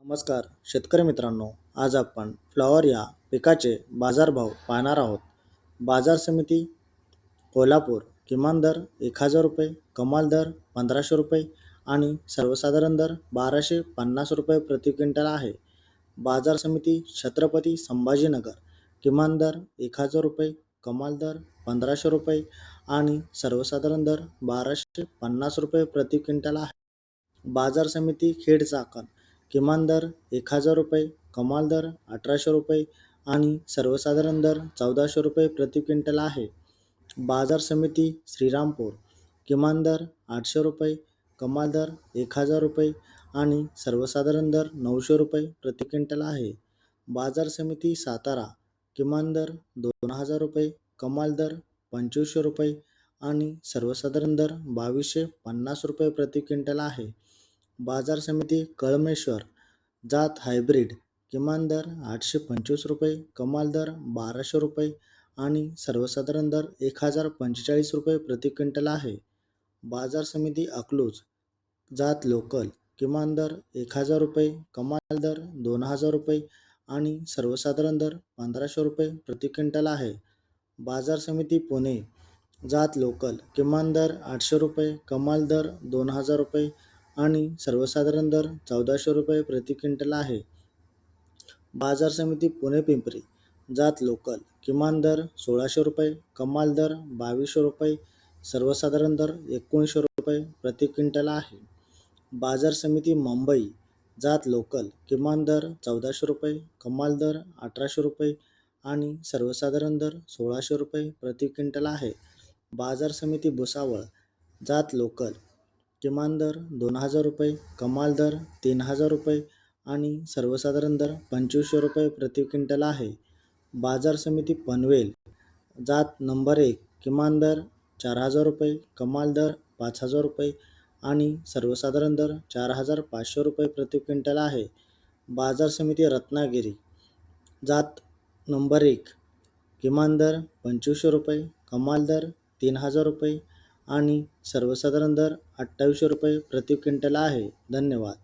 नमस्कार शेतकरी मित्रांनो, आज आपण फ्लॉवर या पिकाचे बाजारभाव पाहणार आहोत. बाजार समिती कोल्हापूर किमान दर 1000 रुपये, कमाल दर 1500 रुपये आणि सर्वसाधारण दर 1250 रुपये प्रति क्विंटल आहे. बाजार समिती छत्रपती संभाजीनगर किमान दर 1000 रुपये, कमाल दर 1500 रुपये आणि सर्वसाधारण दर 1250 रुपये प्रति क्विंटल आहे. बाजार समिती खेड चाकण किमान दर 1000 रुपये, कमाल दर 1800 रुपये आणि सर्वसाधारण दर 1400 रुपये प्रति क्विंटल आहे. बाजार समिती श्रीरामपूर किमान दर 800 रुपये, कमाल दर 1000 रुपये आणि सर्वसाधारण दर 900 रुपये प्रति क्विंटल आहे. बाजार समिती सातारा किमान दर 2000 रुपये, कमाल दर 2500 रुपये आणि सर्वसाधारण दर 2250 रुपये प्रति क्विंटल आहे. बाजार समिती कळमेश्वर जात हायब्रिड किमान दर 825 रुपये, कमाल दर 1200 रुपये आणि सर्वसाधारण दर 1045 रुपये प्रति क्विंटल आहे. बाजार समिती अकलूज जात लोकल किमान दर 1000 रुपये, कमाल दर 2000 रुपये आणि सर्वसाधारण दर 1500 रुपये प्रति क्विंटल आहे. बाजार समिती पुणे जात लोकल किमान दर 800 रुपये, कमाल दर 2000 रुपये आणि सर्वसाधारण दर 1400 रुपये प्रति क्विंटल आहे. बाजार समिती पुणे पिंपरी जात लोकल किमान दर 1600 रुपये, कमाल दर 2200 रुपये, सर्वसाधारण दर 1900 रुपये प्रति क्विंटल आहे. बाजार समिती मुंबई जात लोकल किमान दर 1400 रुपये, कमाल दर 1800 रुपये आणि सर्वसाधारण दर 1600 रुपये प्रति क्विंटल आहे. बाजार समिती भुसावळ जात लोकल किमान दर 2000 रुपये, कमाल दर 3000 रुपये आणि सर्वसाधारण दर 2500 रुपये प्रति क्विंटल आहे. बाजार समिती पनवेल जात नंबर 1 किमान दर 4000 रुपये, कमाल दर 5000 रुपये आणि सर्वसाधारण दर 4500 रुपये प्रति क्विंटल आहे. बाजार समिती रत्नागिरी जात नंबर 1 किमान दर 2500 रुपये, कमाल दर 3000 रुपये आणि सर्वसाधारण दर 2800 रुपये प्रति क्विंटल आहे. धन्यवाद.